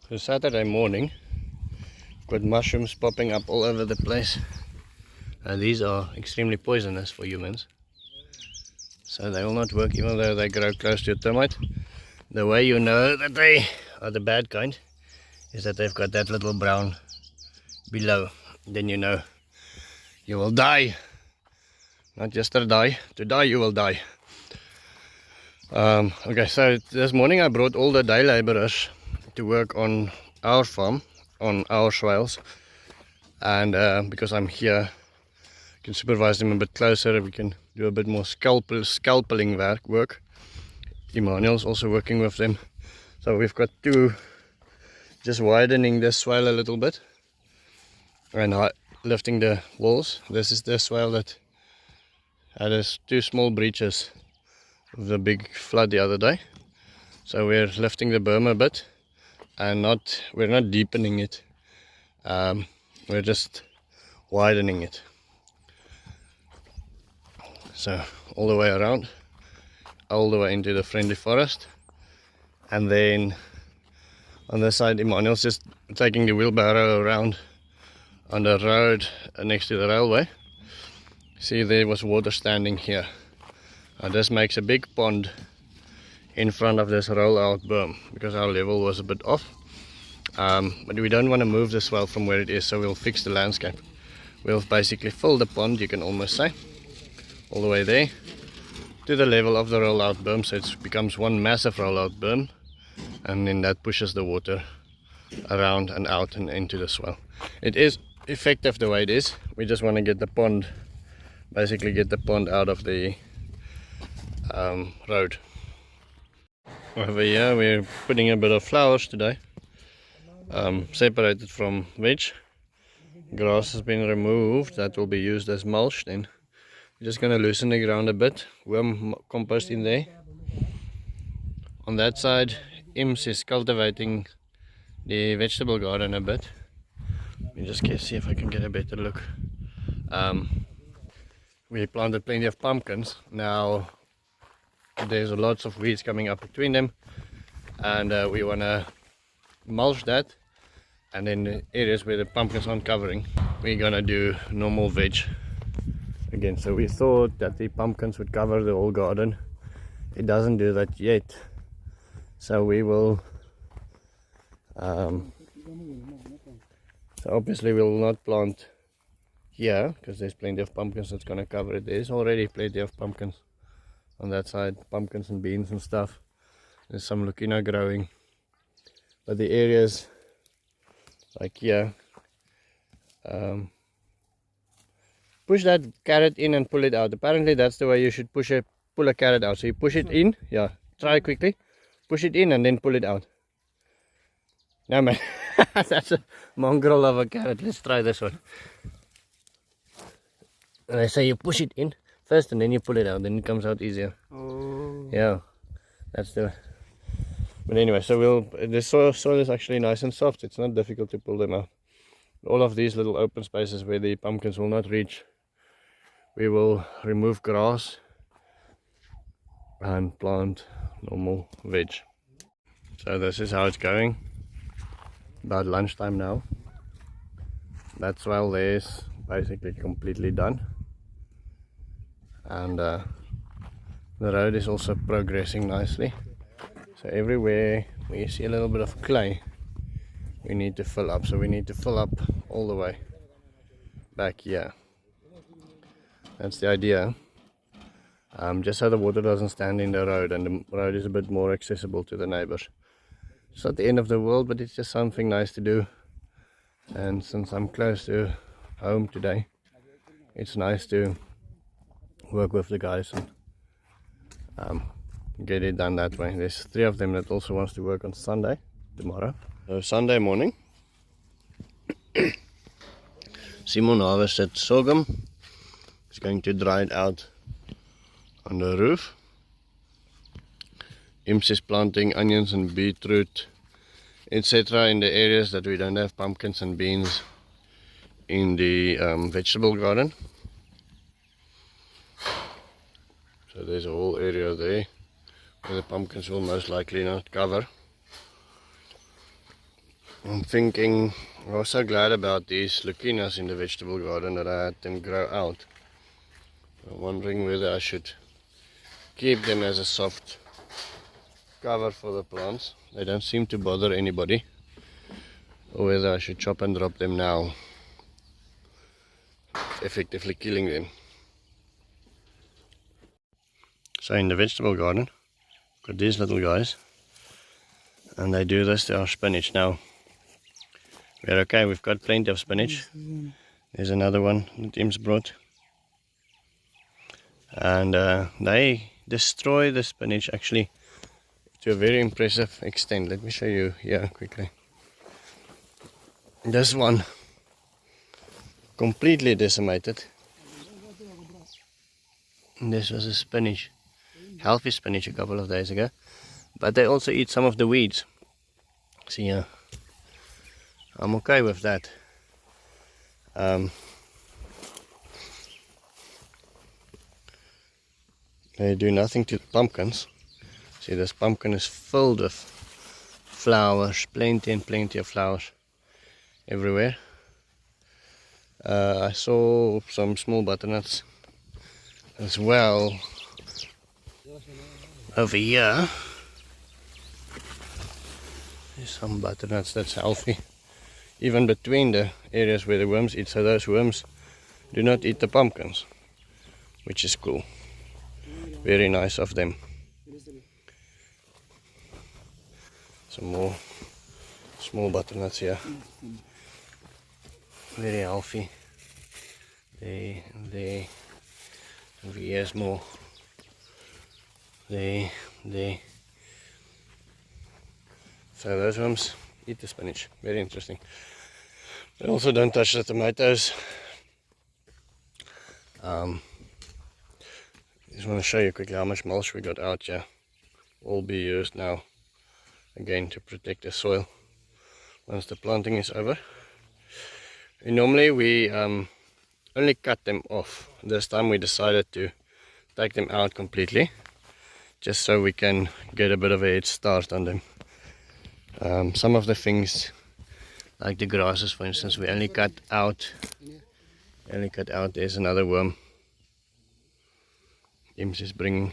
So Saturday morning, got mushrooms popping up all over the place. These are extremely poisonous for humans, so they will not work even though they grow close to a termite. The way you know that they are the bad kind is that they've got that little brown below. Then you know you will die. Not just to die you will die. Okay, so this morning I brought all the day laborers to work on our farm, on our swales, and because I'm here, I can supervise them a bit closer. We can do a bit more scalpeling work. Emmanuel's also working with them, so we've got two, just widening this swale a little bit and lifting the walls. This is the swale that had two small breaches of the big flood the other day, so we're lifting the berm a bit and we're not deepening it, we're just widening it, so all the way around, all the way into the friendly forest. And then on this side, Emmanuel's just taking the wheelbarrow around on the road next to the railway. See, there was water standing here. This makes a big pond in front of this roll-out berm because our level was a bit off. But we don't want to move the swell from where it is, so we'll fix the landscape. We'll basically fill the pond, you can almost say, all the way there to the level of the roll-out berm, so it becomes one massive roll-out berm, and then that pushes the water around and out and into the swell. It is effective the way it is. We just want to get the pond, basically get the pond out of the road. Over here we're putting a bit of flowers today, separated from veg. Grass has been removed, that will be used as mulch. Then we're just going to loosen the ground a bit, worm compost in there. On that side, Imms is cultivating the vegetable garden a bit. Let me just see if I can get a better look. We planted plenty of pumpkins. Now there's lots of weeds coming up between them, and we want to mulch that, and then the areas where the pumpkins aren't covering, we're gonna do normal veg again. So we thought that the pumpkins would cover the whole garden. It doesn't do that yet, so we will so obviously we will not plant here because there's plenty of pumpkins that's gonna cover it. There's already plenty of pumpkins on that side, pumpkins and beans and stuff. There's some leucaena growing, but the areas like here, push that carrot in and pull it out. Apparently that's the way you should pull a carrot out. So you push it in, yeah, try quickly, push it in and then pull it out. No man, that's a mongrel of a carrot. Let's try this one. And I say you push it in first and then you pull it out, then it comes out easier. Oh. Yeah, that's the. But anyway, so the soil is actually nice and soft. It's not difficult to pull them out. All of these little open spaces where the pumpkins will not reach, we will remove grass and plant normal veg. So this is how it's going. About lunchtime now. That swale there is basically completely done. And the road is also progressing nicely. So everywhere we see a little bit of clay, we need to fill up. So we need to fill up all the way back here. That's the idea. Just so the water doesn't stand in the road and the road is a bit more accessible to the neighbors. It's not the end of the world, but it's just something nice to do. And since I'm close to home today, it's nice to work with the guys and get it done that way. There's 3 of them that also wants to work on Sunday, tomorrow. So Sunday morning, Simon harvested sorghum. He's going to dry it out on the roof. Imms is planting onions and beetroot, etc. in the areas that we don't have pumpkins and beans in the vegetable garden. So there's a whole area there where the pumpkins will most likely not cover. I'm thinking, I was so glad about these leguminas in the vegetable garden that I had them grow out. I'm wondering whether I should keep them as a soft cover for the plants. They don't seem to bother anybody. Or whether I should chop and drop them now, effectively killing them. So in the vegetable garden, got these little guys, and they do this to our spinach now. We're okay, we've got plenty of spinach. There's another one that Im's brought. And they destroy the spinach actually to a very impressive extent. Let me show you here quickly. This one completely decimated. And this was a spinach, healthy spinach a couple of days ago. But they also eat some of the weeds. See here. I'm okay with that. They do nothing to the pumpkins. See, this pumpkin is filled with flowers, plenty and plenty of flowers everywhere. I saw some small butternuts as well over here. There's some butternuts that's healthy, even between the areas where the worms eat, so those worms do not eat the pumpkins, which is cool. Very nice of them. Some more small butternuts here. Very healthy. There. Over here's more. There. So those worms eat the spinach. Very interesting. They also don't touch the tomatoes. Just want to show you quickly how much mulch we got out here. All be used now again to protect the soil once the planting is over. And normally we only cut them off. This time we decided to take them out completely, just so we can get a bit of a head start on them. Some of the things, like the grasses for instance, we only cut out. There's another worm Im's is bringing.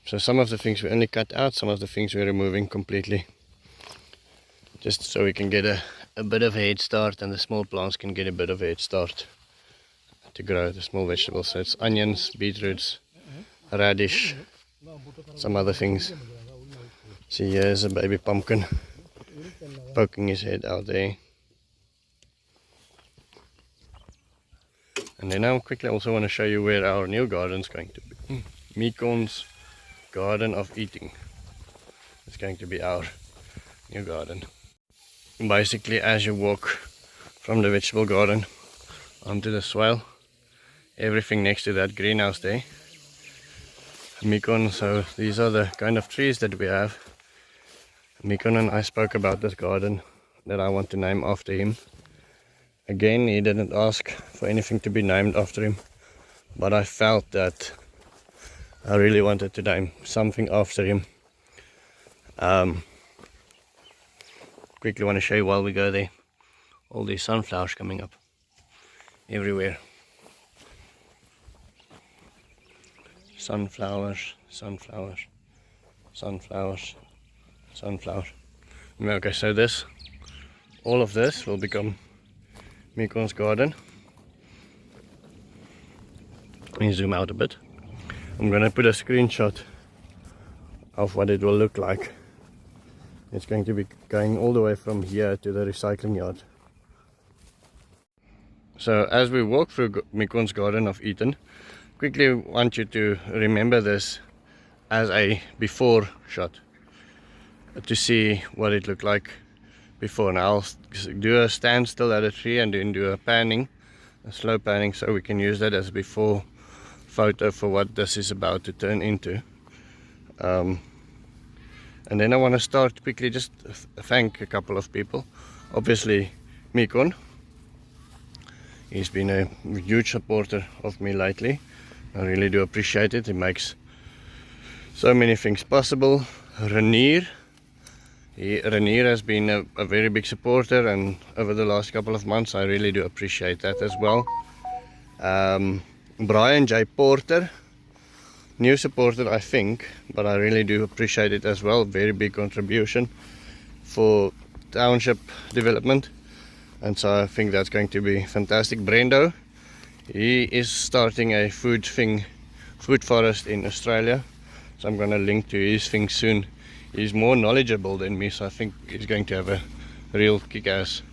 So some of the things we only cut out, some of the things we're removing completely, just so we can get a bit of a head start, and the small plants can get a bit of a head start to grow the small vegetables. So it's onions, beetroots, radish, some other things. See, here's a baby pumpkin poking his head out there. And then I quickly also want to show you where our new garden is going to be. Meekon's Garden of Eating. It's going to be our new garden. Basically, as you walk from the vegetable garden onto the swale, everything next to that greenhouse there, Meekon. So these are the kind of trees that we have. Meekon and I spoke about this garden that I want to name after him. Again, he didn't ask for anything to be named after him, but I felt that I really wanted to name something after him. Quickly want to show you while we go there, all these sunflowers coming up everywhere. Sunflowers. Okay, so all of this will become Meekon's garden. Let me zoom out a bit. I'm gonna put a screenshot of what it will look like. It's going to be going all the way from here to the recycling yard. So as we walk through Meekon's Garden of Eden, quickly want you to remember this as a before shot, to see what it looked like before. Now I'll do a standstill at a tree and then do a slow panning, so we can use that as a before photo for what this is about to turn into. And then I want to start quickly, just thank a couple of people. Obviously Meekon, he's been a huge supporter of me lately. I really do appreciate it. He makes so many things possible. Renier, Renier has been a very big supporter, and over the last couple of months I really do appreciate that as well. Brian J. Porter, new supporter I think, but I really do appreciate it as well. Very big contribution for township development, and so I think that's going to be fantastic. Brendo, he is starting a food forest in Australia, so I'm going to link to his thing soon. He's more knowledgeable than me, so I think he's going to have a real kick-ass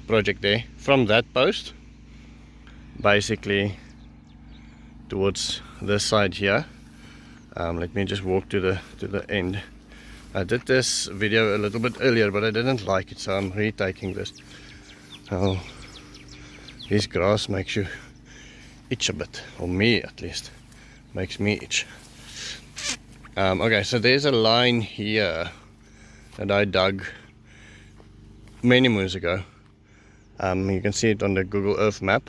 project there. From that post, basically towards this side here, let me just walk to the end. I did this video a little bit earlier, but I didn't like it, so I'm retaking this. Oh, this grass makes you itch a bit, or me at least, makes me itch. Okay, so there's a line here that I dug many moons ago. You can see it on the Google Earth map.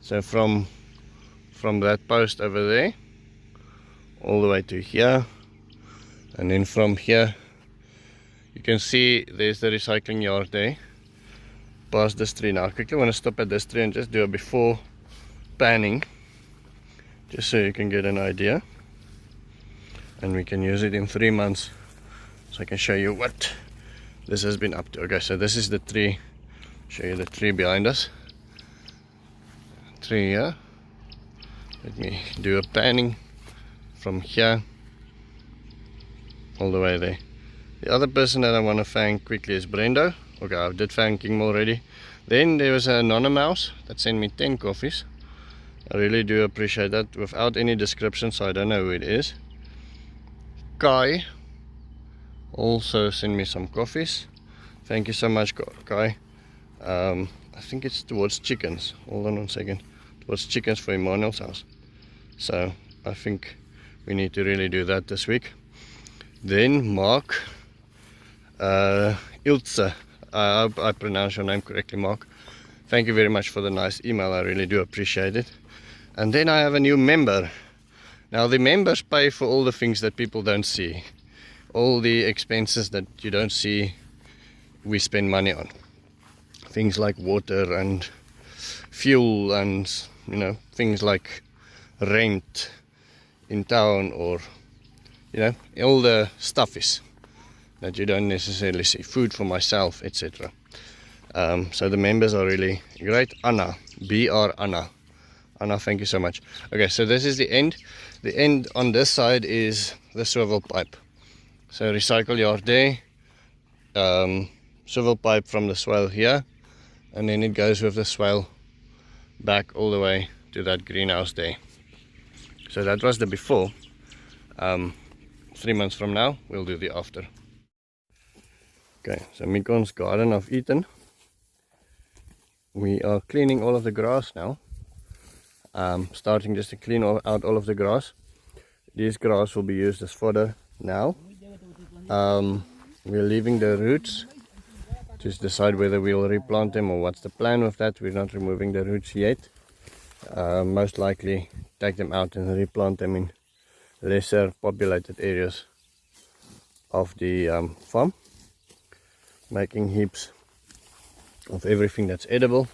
So from that post over there all the way to here, and then from here you can see there's the recycling yard there past this tree. Now I quickly want to stop at this tree and just do a before panning, just so you can get an idea, and we can use it in 3 months, so I can show you what this has been up to. Okay, so this is the tree. Show you the tree behind us. Tree here. Let me do a panning from here all the way there. The other person that I want to thank quickly is Brendo. Okay, I did thank him already. Then there was an anonymous that sent me 10 coffees. I really do appreciate that, without any description, so I don't know who it is. Kai also sent me some coffees. Thank you so much, Kai. I think it's towards chickens. Hold on 1 second. Towards chickens for Emmanuel's house. So I think we need to really do that this week. Then Mark Ilse, I hope I pronounce your name correctly, Mark. Thank you very much for the nice email. I really do appreciate it. And then I have a new member. Now the members pay for all the things that people don't see. All the expenses that you don't see, we spend money on. Things like water and fuel, and you know, things like rent in town, or you know, all the stuffies that you don't necessarily see. Food for myself, etc. So the members are really great. Anna, BR Anna. Anna, thank you so much. Okay, so this is the end. The end on this side is the swivel pipe. So recycle yard there, swivel pipe from the swale here, and then it goes with the swale back all the way to that greenhouse there. So that was the before. 3 months from now we'll do the after. Okay, so Mikon's garden I've eaten. We are cleaning all of the grass now. Starting just to clean out all of the grass. This grass will be used as fodder now. We're leaving the roots. Just decide whether we'll replant them or what's the plan with that. We're not removing the roots yet. Most likely take them out and replant them in lesser populated areas of the farm, making heaps of everything that's edible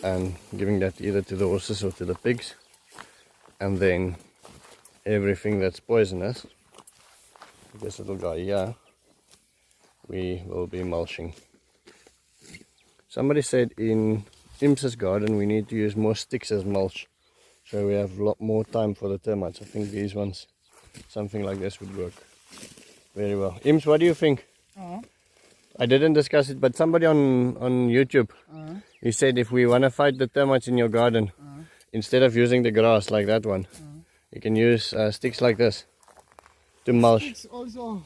and giving that either to the horses or to the pigs, and then everything that's poisonous, this little guy here, we will be mulching. Somebody said in Im's garden we need to use more sticks as mulch, so we have a lot more time for the termites. I think these ones, something like this would work very well. Ims, what do you think? I didn't discuss it, but somebody on YouTube, he said if we want to fight the termites in your garden, instead of using the grass like that one, you can use sticks like this to mulch. Sticks also.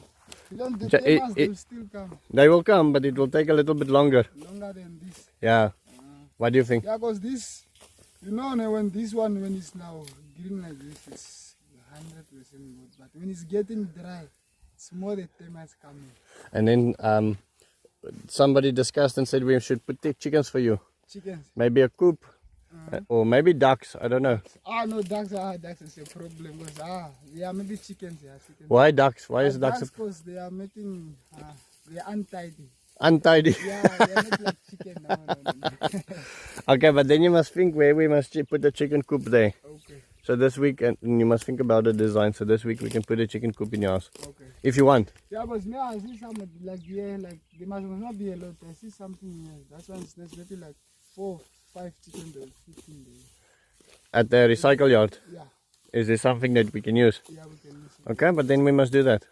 The termites will still come. They will come, but it will take a little bit longer. Longer than this. Yeah. What do you think? Yeah, because this, you know, when this one, when it's now green like this, it's 100% good. But when it's getting dry, it's more the termites coming. And then somebody discussed and said we should put the chickens for you. Chickens? Maybe a coop Or maybe ducks, I don't know. No, ducks is a problem because yeah, maybe chickens, yeah, chickens. Why ducks? Why is ducks? Because they are making, they are untidy. Untidy. Yeah, they are not like chicken. No. Okay, but then you must think where we must put the chicken coop there. Okay. So this week, and you must think about the design. So this week we can put a chicken coop in your house. Okay. If you want. Yeah, but now I see some like yeah, like there must not be a lot. I see something here. That's why there's maybe like 4, 5 chickens that fit in there. At the recycle yard? Yeah. Is there something that we can use? Yeah, we can use it. Okay, but then we must do that.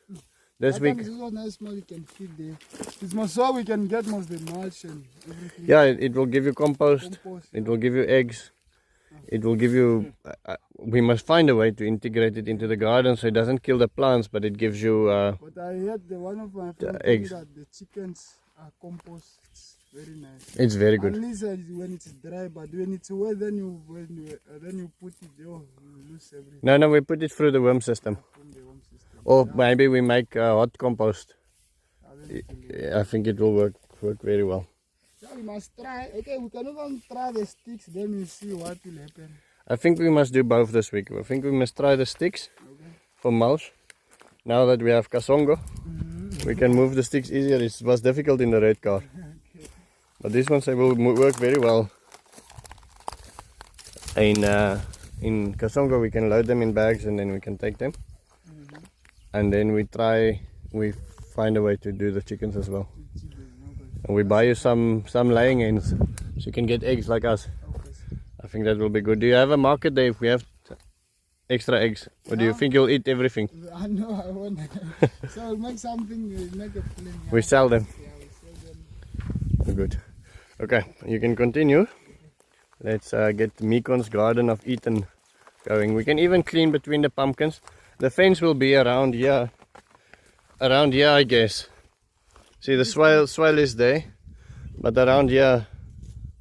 This week. This is so nice, small you can feed there. It's more so we can get most of the mulch and everything. Yeah, it will give you compost. It will give you eggs. It will give you. We must find a way to integrate it into the garden so it doesn't kill the plants, but it gives you. But I heard one of my friends eggs. that the chickens are compost. It's very nice. It's very good. At least when it's dry, but when it's wet, then you put it there, you lose everything. No, we put it through the worm system. From the worm system. Or maybe we make hot compost. I think it will work very well. Yeah, we must try. Okay, we can even try the sticks, then we see what will happen. I think we must do both this week. I think we must try the sticks for mulch. Now that we have Kasongo, we can move the sticks easier. It was difficult in the red car. But these ones they will work very well. In Kasongo we can load them in bags and then we can take them. And then we find a way to do the chickens as well. And we buy you some laying hens so you can get eggs like us. I think that will be good. Do you have a market there if we have extra eggs? Or do you think you'll eat everything? I know, I won't. So we'll make something, we'll make a plan. Yeah. We sell them? Yeah, we sell them. Good. Okay, you can continue. Let's get Mikon's Garden of Eden going. We can even clean between the pumpkins. The fence will be around here. Around here, I guess. See, the swale is there. But around here,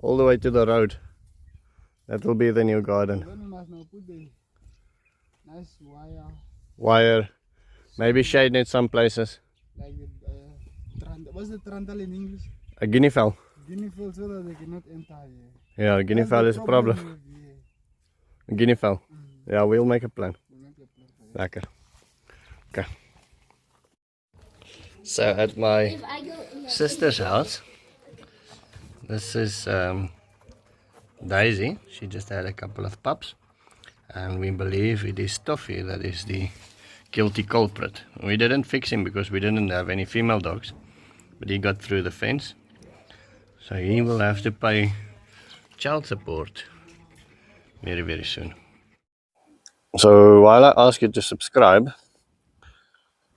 all the way to the road. That will be the new garden. Then we must now put the nice Wire. Maybe shade net some places. Like the, what's the trandal in English? A guinea fowl. Guinea fowl so that they cannot enter here. Yeah, guinea fowl is a problem. A guinea fowl. Yeah, we'll make a plan. Lekker. Okay. So at my sister's house, this is Daisy. She just had a couple of pups, and we believe it is Toffee that is the guilty culprit. We didn't fix him because we didn't have any female dogs, but he got through the fence, so he will have to pay child support very, very soon. So while I ask you to subscribe,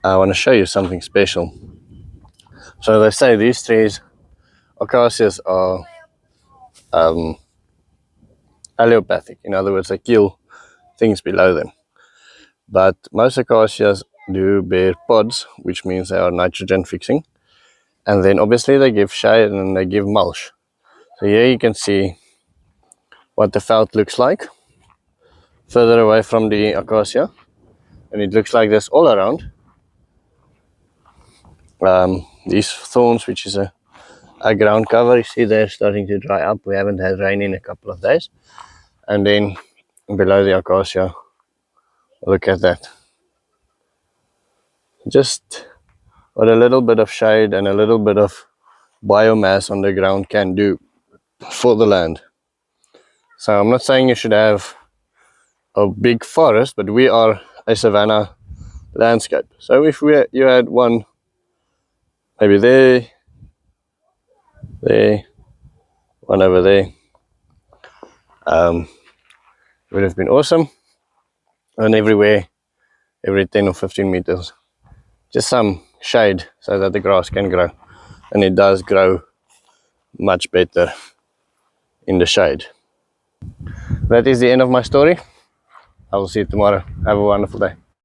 I want to show you something special. So they say these trees, acacias, are allelopathic. In other words, they kill things below them. But most acacias do bear pods, which means they are nitrogen fixing. And then obviously they give shade and they give mulch. So here you can see what the veld looks like further away from the acacia. And it looks like this all around. These thorns, which is a ground cover, you see they're starting to dry up. We haven't had rain in a couple of days. And then below the acacia, look at that. Just what a little bit of shade and a little bit of biomass on the ground can do for the land. So I'm not saying you should have a big forest, but we are a savanna landscape. So if you had one, maybe there, one over there, would have been awesome. And everywhere, every 10 or 15 meters, just some shade so that the grass can grow. And it does grow much better in the shade. That is the end of my story. I will see you tomorrow. Have a wonderful day.